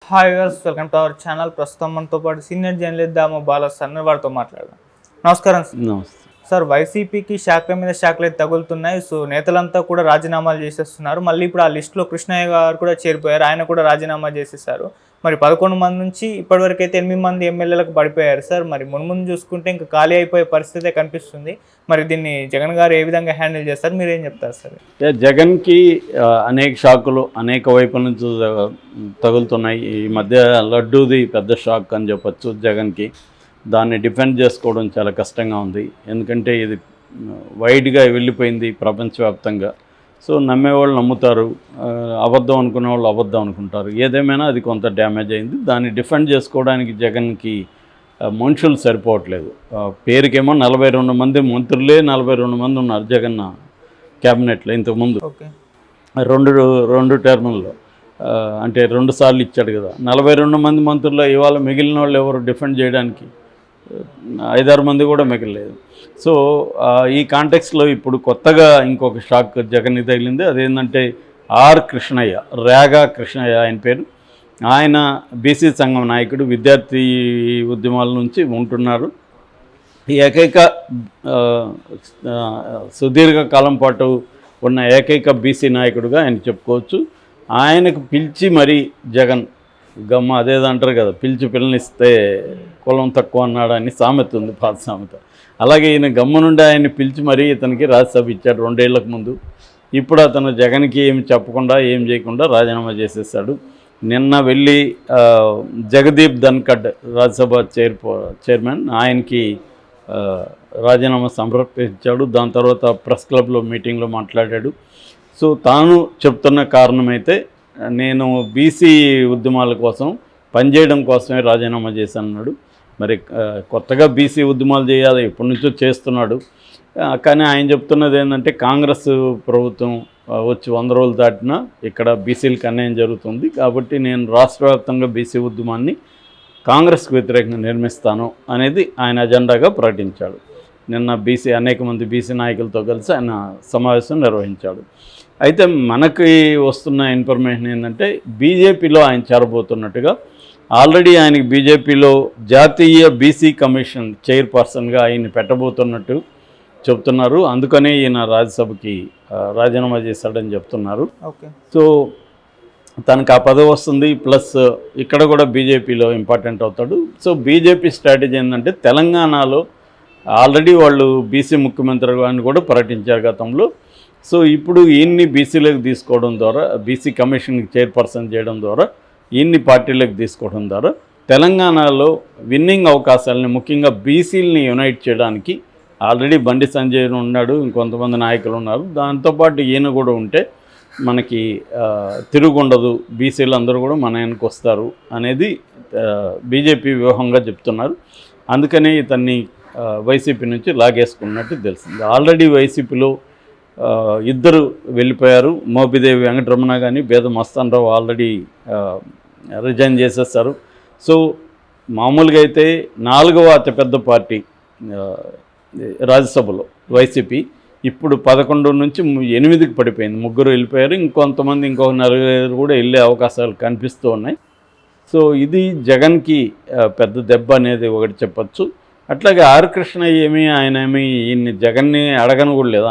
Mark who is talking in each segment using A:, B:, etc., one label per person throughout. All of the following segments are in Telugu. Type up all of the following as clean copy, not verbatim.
A: Hi viewers, welcome to our channel. ప్రస్తుతం మనతో పాటు సీనియర్ జర్నలిస్ట్ దామ బాల సార్ వారితో మాట్లాడదాం. నమస్కారం
B: నమస్తే
A: సార్. వైసీపీకి శాఖల మీద శాఖలు అయితే తగులుతున్నాయి. సో నేతలంతా కూడా రాజీనామాలు చేసేస్తున్నారు. మళ్ళీ ఇప్పుడు ఆ లిస్టులో కృష్ణయ్య గారు కూడా చేరిపోయారు. ఆయన కూడా రాజీనామా చేసేసారు. మరి 11 మంది నుంచి ఇప్పటివరకు అయితే 8 మంది ఎమ్మెల్యేలకు పడిపోయారు సార్. మరి మున్ముందు చూసుకుంటే ఇంకా ఖాళీ అయిపోయే పరిస్థితే కనిపిస్తుంది. మరి దీన్ని జగన్ గారు ఏ విధంగా హ్యాండిల్ చేస్తారు, మీరేం చెప్తారు సార్?
B: జగన్కి అనేక షాకులు అనేక వైపుల నుంచి తగులుతున్నాయి. ఈ మధ్య లడ్డూది పెద్ద షాక్ అని చెప్పచ్చు జగన్కి. దాన్ని డిఫెండ్ చేసుకోవడం చాలా కష్టంగా ఉంది. ఎందుకంటే ఇది వైడ్గా వెళ్ళిపోయింది ప్రపంచవ్యాప్తంగా. సో నమ్మేవాళ్ళు నమ్ముతారు, అబద్ధం అనుకునే వాళ్ళు అబద్ధం అనుకుంటారు. ఏదేమైనా అది కొంత డ్యామేజ్ అయింది. దాన్ని డిఫెండ్ చేసుకోవడానికి జగన్కి మనుషులు సరిపోవట్లేదు. పేరుకేమో 42 మంది మంత్రులే 42 మంది ఉన్నారు జగన్ క్యాబినెట్లో ఇంతకుముందు రెండు టర్ముల్లో. అంటే 2 సార్లు ఇచ్చాడు కదా. 42 మంది మంత్రుల్లో ఇవాళ మిగిలిన వాళ్ళు ఎవరు డిఫెండ్ చేయడానికి? 5-6 మంది కూడా మిగలలేదు. సో ఈ కాంటెక్స్లో ఇప్పుడు కొత్తగా ఇంకొక షాక్ జగన్ తగిలింది. అదేంటంటే ఆర్ కృష్ణయ్య, రేగా కృష్ణయ్య ఆయన పేరు. ఆయన బీసీ సంఘం నాయకుడు, విద్యార్థి ఉద్యమాల నుంచి ఉంటున్నారు. ఏకైక సుదీర్ఘకాలం పాటు ఉన్న ఏకైక బీసీ నాయకుడిగా ఆయన చెప్పుకోవచ్చు. ఆయనకు పిలిచి మరీ జగన్ గమ్మ అదేదంటారు కదా, పిలిచి పిల్లనిస్తే కులం తక్కువ అన్నాడని సామెత ఉంది, పాత సామెత. అలాగే ఈయన గమ్మ నుండి ఆయన్ని పిలిచి మరీ ఇతనికి రాజ్యసభ ఇచ్చాడు 2 ఏళ్లకు ముందు. ఇప్పుడు అతను జగన్కి ఏమి చెప్పకుండా ఏం చేయకుండా రాజీనామా చేసేసాడు. నిన్న వెళ్ళి జగదీప్ ధన్ఖడ్ రాజ్యసభ చైర్మన్ ఆయనకి రాజీనామా సమర్పించాడు. దాని తర్వాత ప్రెస్ క్లబ్లో మీటింగ్లో మాట్లాడాడు. సో తాను చెప్తున్న కారణమైతే నేను బీసీ ఉద్యమాల కోసం పనిచేయడం కోసమే రాజీనామా చేశానన్నాడు. మరి కొత్తగా బీసీ ఉద్యమాలు చేయాలి ఎప్పటి నుంచో చేస్తున్నాడు. కానీ ఆయన చెప్తున్నది ఏంటంటే కాంగ్రెస్ ప్రభుత్వం వచ్చి 100 రోజులు దాటినా ఇక్కడ బీసీలకు అన్యాయం జరుగుతుంది, కాబట్టి నేను రాష్ట్ర వ్యాప్తంగా బీసీ ఉద్యమాన్ని కాంగ్రెస్కు వ్యతిరేకంగా నిర్మిస్తాను అనేది ఆయన అజెండాగా ప్రకటించాడు. నిన్న అనేక మంది బీసీ నాయకులతో కలిసి ఆయన సమావేశం నిర్వహించాడు. అయితే మనకి వస్తున్న ఇన్ఫర్మేషన్ ఏంటంటే బీజేపీలో ఆయన చేరబోతున్నట్టుగా, ఆల్రెడీ ఆయనకి బీజేపీలో జాతీయ బీసీ కమిషన్ చైర్పర్సన్గా ఆయన్ని పెట్టబోతున్నట్టు చెప్తున్నారు. అందుకనే ఈయన రాజ్యసభకి రాజీనామా చేశాడని చెప్తున్నారు. సో తనకు ఆ పదవి వస్తుంది, ప్లస్ ఇక్కడ కూడా బీజేపీలో ఇంపార్టెంట్ అవుతాడు. సో బీజేపీ స్ట్రాటజీ ఏంటంటే తెలంగాణలో ఆల్రెడీ వాళ్ళు బీసీ ముఖ్యమంత్రి అని కూడా ప్రకటించారు గతంలో. సో ఇప్పుడు ఈయన్ని బీసీలకు తీసుకోవడం ద్వారా, బీసీ కమిషన్కి చైర్పర్సన్ చేయడం ద్వారా, ఈయన్ని పార్టీలకు తీసుకోవడం ద్వారా తెలంగాణలో విన్నింగ్ అవకాశాలని, ముఖ్యంగా బీసీలని యునైట్ చేయడానికి ఆల్రెడీ బండి సంజయ్ ఉన్నాడు, ఇంకొంతమంది నాయకులు ఉన్నారు. దాంతోపాటు ఈయన కూడా ఉంటే మనకి తిరుగుండదు, బీసీలు అందరూ కూడా మన వెనక్కి వస్తారు అనేది బీజేపీ వ్యూహంగా చెప్తున్నారు. అందుకనే ఇతన్ని వైసీపీ నుంచి లాగేసుకున్నట్టు తెలిసింది. ఆల్రెడీ వైసీపీలో 2 వెళ్ళిపోయారు. మోపిదేవి వెంకటరమణ కానీ బేద మస్తానరావు ఆల్రెడీ రిజైన్ చేసేస్తారు. సో మామూలుగా అయితే 4వ అతిపెద్ద పార్టీ రాజ్యసభలో వైసీపీ ఇప్పుడు 11 నుంచి 8కి పడిపోయింది. 3 వెళ్ళిపోయారు, ఇంకొంతమంది ఇంకొక 4 కూడా వెళ్ళే అవకాశాలు కనిపిస్తూ ఉన్నాయి. సో ఇది జగన్కి పెద్ద దెబ్బ అనేది ఒకటి చెప్పచ్చు. అట్లాగే ఆర్ కృష్ణ ఆయన ఈయన్ని జగన్ని అడగను కూడా లేదు.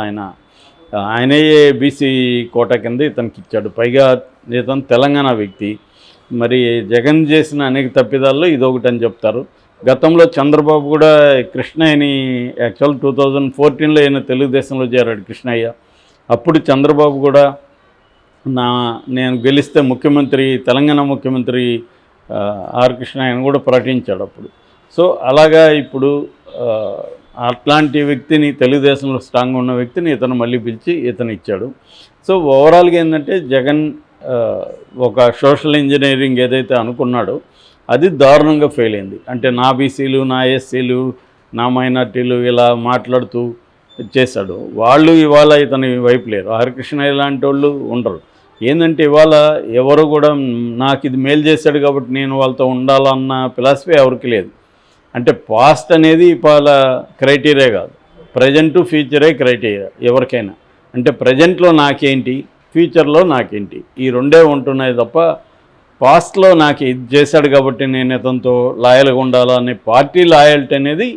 B: ఆయనే బీసీ కోట కింద ఇతనికి ఇచ్చాడు. పైగా ఇతను తెలంగాణ వ్యక్తి. మరి జగన్ చేసిన అనేక తప్పిదాల్లో ఇదొకటి అని చెప్తారు. గతంలో చంద్రబాబు కూడా కృష్ణయ్యని యాక్చువల్ 2014లో ఈయన తెలుగుదేశంలో చేరాడు కృష్ణయ్య. అప్పుడు చంద్రబాబు కూడా నేను గెలిస్తే ముఖ్యమంత్రి, తెలంగాణ ముఖ్యమంత్రి ఆర్ కృష్ణయ్యని కూడా ప్రకటించాడు అప్పుడు. సో అలాగా ఇప్పుడు అట్లాంటి వ్యక్తిని, తెలుగుదేశంలో స్ట్రాంగ్గా ఉన్న వ్యక్తిని ఇతను మళ్ళీ పిలిచి ఇతను ఇచ్చాడు. సో ఓవరాల్గా ఏంటంటే జగన్ ఒక సోషల్ ఇంజనీరింగ్ ఏదైతే అనుకున్నాడో అది దారుణంగా ఫెయిల్ అయింది. అంటే నా బీసీలు, నా ఎస్సీలు, నా మైనార్టీలు ఇలా మాట్లాడుతూ చేశాడు. వాళ్ళు ఇవాళ ఇతని వైపు లేరు. హరికృష్ణ ఇలాంటి వాళ్ళు ఉండరు. ఏంటంటే ఇవాళ ఎవరు కూడా నాకు ఇది మేలు చేశాడు కాబట్టి నేను వాళ్ళతో ఉండాలన్న ఫిలాసఫీ ఎవరికి లేదు. అంటే పాస్ట్ అనేది ఇవాళ క్రైటీరియా కాదు, ప్రజెంటు ఫ్యూచరే క్రైటీరియా ఎవరికైనా. అంటే ప్రజెంట్లో నాకేంటి, ఫ్యూచర్లో నాకేంటి, ఈ రెండే ఉంటున్నాయి తప్ప పాస్ట్లో నాకు ఇది చేశాడు కాబట్టి నేను ఇతనితో లాయల్గా ఉండాలా అనే పార్టీ లాయల్టీ అనేది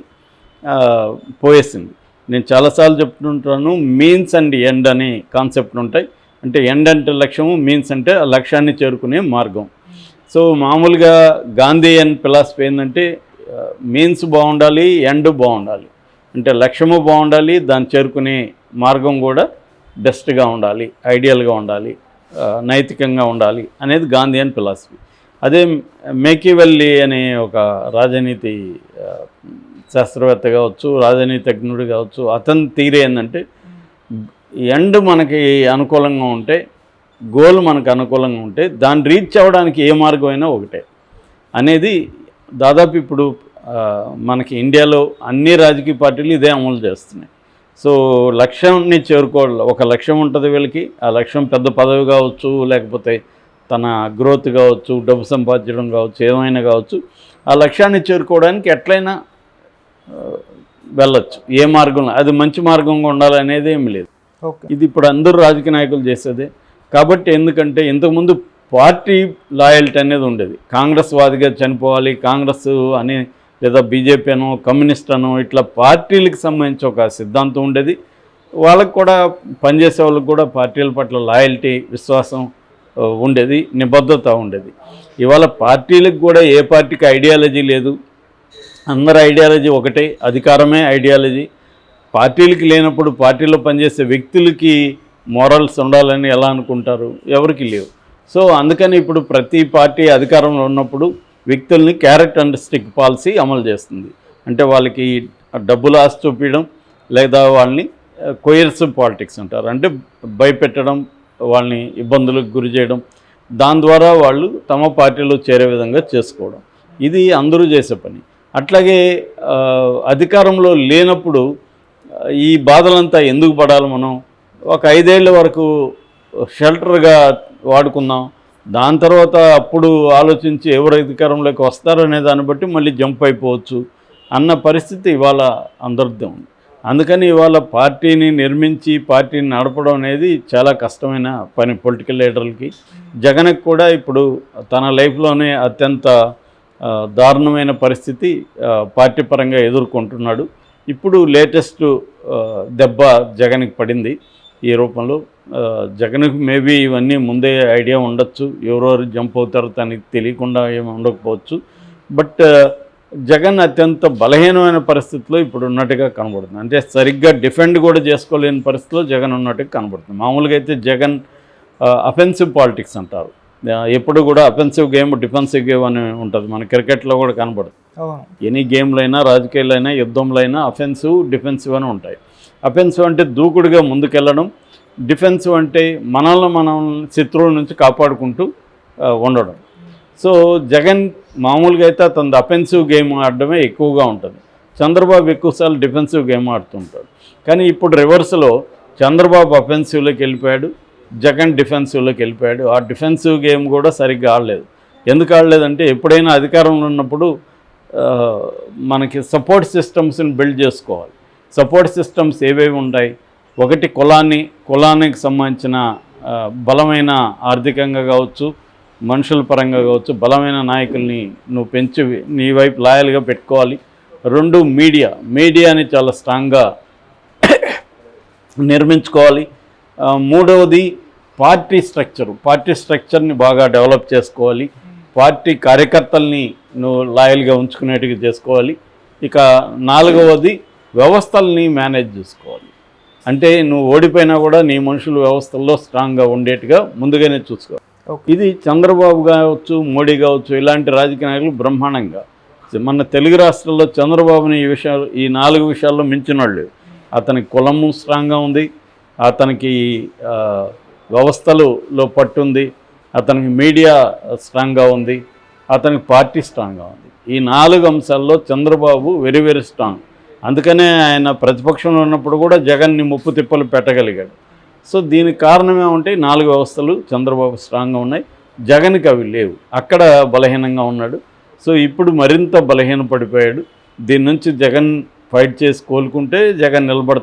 B: పోయేసింది. నేను చాలాసార్లు చెప్తుంటాను, మీన్స్ అండ్ ఎండ్ అనే కాన్సెప్ట్ ఉంటాయి. అంటే ఎండ్ అంటే లక్ష్యము, మీన్స్ అంటే ఆ లక్ష్యాన్ని చేరుకునే మార్గం. సో మామూలుగా గాంధీయన్ ఫిలాసఫీ ఏంటంటే మీన్స్ బాగుండాలి, ఎండ్ బాగుండాలి. అంటే లక్ష్యము బాగుండాలి, దాన్ని చేరుకునే మార్గం కూడా బెస్ట్గా ఉండాలి, ఐడియల్గా ఉండాలి, నైతికంగా ఉండాలి అనేది గాంధీయన్ ఫిలాసఫీ. అదే మేకివెల్లీ అనే ఒక రాజనీతి శాస్త్రవేత్త కావచ్చు, రాజనీతిజ్ఞుడు కావచ్చు, అతని థియరీ ఏంటంటే ఎండ్ మనకి అనుకూలంగా ఉంటే, గోల్ మనకు అనుకూలంగా ఉంటే దాన్ని రీచ్ అవ్వడానికి ఏ మార్గం అయినా ఒకటే అనేది దాదాపు ఇప్పుడు మనకి ఇండియాలో అన్ని రాజకీయ పార్టీలు ఇదే అమలు చేస్తున్నాయి. సో లక్ష్యాన్ని చేరుకోవాలి, ఒక లక్ష్యం ఉంటుంది వీళ్ళకి. ఆ లక్ష్యం పెద్ద పదవి కావచ్చు, లేకపోతే తన గ్రోత్ కావచ్చు, డబ్బు సంపాదించడం కావచ్చు, ఏమైనా కావచ్చు. ఆ లక్ష్యాన్ని చేరుకోవడానికి ఎట్లయినా వెళ్ళొచ్చు, ఏ మార్గంలో. అది మంచి మార్గంగా ఉండాలనేది ఏమి లేదు. ఇది ఇప్పుడు అందరూ రాజకీయ నాయకులు చేసేదే. కాబట్టి ఎందుకంటే ఇంతకుముందు పార్టీ లాయల్టీ అనేది ఉండేది. కాంగ్రెస్ వాదిగా చనిపోవాలి, కాంగ్రెస్ అని, లేదా బీజేపీ అనో, కమ్యూనిస్ట్ అనో, ఇట్లా పార్టీలకు సంబంధించి ఒక సిద్ధాంతం ఉండేది. వాళ్ళకు కూడా పనిచేసే వాళ్ళకి కూడా పార్టీల పట్ల లాయల్టీ, విశ్వాసం ఉండేది, నిబద్ధత ఉండేది. ఇవాళ పార్టీలకు కూడా ఏ పార్టీకి ఐడియాలజీ లేదు. అందరి ఐడియాలజీ ఒకటే, అధికారమే ఐడియాలజీ. పార్టీలకి లేనప్పుడు పార్టీలో పనిచేసే వ్యక్తులకి మోరల్స్ ఉండాలని ఎలా అనుకుంటారు? ఎవరికి లేవు. సో అందుకని ఇప్పుడు ప్రతి పార్టీ అధికారంలో ఉన్నప్పుడు వ్యక్తుల్ని క్యారెట్ అండ్ స్టిక్ పాలసీ అమలు చేస్తుంది. అంటే వాళ్ళకి డబ్బులు ఆశ చూపించడం, లేదా వాళ్ళని కొయర్సివ్ పాలిటిక్స్ అంటారు. అంటే భయపెట్టడం, వాళ్ళని ఇబ్బందులకు గురి చేయడం, దాని ద్వారా వాళ్ళు తమ పార్టీలో చేరే విధంగా చేసుకోవడం. ఇది అందరూ చేసే పని. అట్లాగే అధికారంలో లేనప్పుడు ఈ బాధలంతా ఎందుకు పడాలి? మనం ఒక 5 ఏళ్ళ వరకు షెల్టర్గా వాడుకుందాం, దాని తర్వాత అప్పుడు ఆలోచించి ఎవరు అధికారంలోకి వస్తారనే దాన్ని బట్టి మళ్ళీ జంప్ అయిపోవచ్చు అన్న పరిస్థితి ఇవాళ అందరితో ఉంది. అందుకని ఇవాళ పార్టీని నిర్మించి పార్టీని నడపడం అనేది చాలా కష్టమైన పని పొలిటికల్ లీడర్లకి. జగన్కి కూడా ఇప్పుడు తన లైఫ్లోనే అత్యంత దారుణమైన పరిస్థితి పార్టీ పరంగా ఎదుర్కొంటున్నాడు. ఇప్పుడు లేటెస్ట్ దెబ్బ జగన్కి పడింది ఈ రూపంలో. జగన్కి మేబీ ఇవన్నీ ముందే ఐడియా ఉండొచ్చు, ఎవరెవరు జంప్ అవుతారో తనకి తెలియకుండా ఏమి ఉండకపోవచ్చు. బట్ జగన్ అత్యంత బలహీనమైన పరిస్థితిలో ఇప్పుడు ఉన్నట్టుగా కనబడుతుంది. అంటే సరిగ్గా డిఫెండ్ కూడా చేసుకోలేని పరిస్థితిలో జగన్ ఉన్నట్టుగా కనబడుతుంది. మామూలుగా అయితే జగన్ అఫెన్సివ్ పాలిటిక్స్ అంటారు. ఎప్పుడు కూడా అఫెన్సివ్ గేమ్, డిఫెన్సివ్ గేమ్ అని ఉంటుంది. మన క్రికెట్లో కూడా కనబడుతుంది. ఎనీ గేమ్లో అయినా, రాజకీయాల్లో అయినా, యుద్ధంలో అయినా అఫెన్సివ్, డిఫెన్సివ్ అని ఉంటాయి. అఫెన్సివ్ అంటే దూకుడుగా ముందుకెళ్ళడం, డిఫెన్సివ్ అంటే మనల్ని మనం శత్రువుల నుంచి కాపాడుకుంటూ ఉండడం. సో జగన్ మామూలుగా అయితే తన అఫెన్సివ్ గేమ్ ఆడడమే ఎక్కువగా ఉంటుంది. చంద్రబాబు ఎక్కువసార్లు డిఫెన్సివ్ గేమ్ ఆడుతుంటాడు. కానీ ఇప్పుడు రివర్స్లో చంద్రబాబు అఫెన్సివ్లోకి వెళ్ళిపోయాడు, జగన్ డిఫెన్సివ్లోకి వెళ్ళిపోయాడు. ఆ డిఫెన్సివ్ గేమ్ కూడా సరిగ్గా ఆడలేదు. ఎందుకు ఆడలేదంటే ఎప్పుడైనా అధికారంలో ఉన్నప్పుడు మనకి సపోర్ట్ సిస్టమ్స్ని బిల్డ్ చేసుకోవాలి. సపోర్ట్ సిస్టమ్స్ ఏవేవి ఉంటాయి? ఒకటి కులానికి సంబంధించిన బలమైన ఆర్థికంగా కావచ్చు, మనుషుల పరంగా కావచ్చు, బలమైన నాయకుల్ని నువ్వు పెంచి నీ వైపు లాయల్గా పెట్టుకోవాలి. 2 మీడియాని చాలా స్ట్రాంగ్గా నిర్మించుకోవాలి. 3వది పార్టీ స్ట్రక్చర్ని బాగా డెవలప్ చేసుకోవాలి. పార్టీ కార్యకర్తల్ని నువ్వు లాయల్గా ఉంచుకునేట్టుగా చేసుకోవాలి. ఇక 4వది వ్యవస్థల్ని మేనేజ్ చేసుకోవాలి. అంటే నువ్వు ఓడిపోయినా కూడా నీ మనుషులు వ్యవస్థల్లో స్ట్రాంగ్గా ఉండేట్టుగా ముందుగానే చూసుకోవాలి. ఇది చంద్రబాబు కావచ్చు, మోడీ కావచ్చు, ఇలాంటి రాజకీయ నాయకులు బ్రహ్మాండంగా, మన తెలుగు రాష్ట్రాల్లో చంద్రబాబుని ఈ 4 విషయాల్లో మించిన వాళ్ళు. అతనికి కులము స్ట్రాంగ్గా ఉంది, అతనికి వ్యవస్థలలో పట్టుంది, అతనికి మీడియా స్ట్రాంగ్గా ఉంది, అతనికి పార్టీ స్ట్రాంగ్గా ఉంది. ఈ 4 అంశాల్లో చంద్రబాబు వెరీ వెరీ స్ట్రాంగ్. అందుకనే ఆయన ప్రతిపక్షంలో ఉన్నప్పుడు కూడా జగన్ని ముప్పు తిప్పలు పెట్టగలిగాడు. సో దీనికి కారణం ఏమంటే 4 వ్యవస్థలు చంద్రబాబు స్ట్రాంగ్గా ఉన్నాయి, జగన్కి అవి లేవు. అక్కడ బలహీనంగా ఉన్నాడు. సో ఇప్పుడు మరింత బలహీన పడిపోయాడు. దీని నుంచి జగన్ ఫైట్ చేసి కోలుకుంటే జగన్ నిలబడతాడు.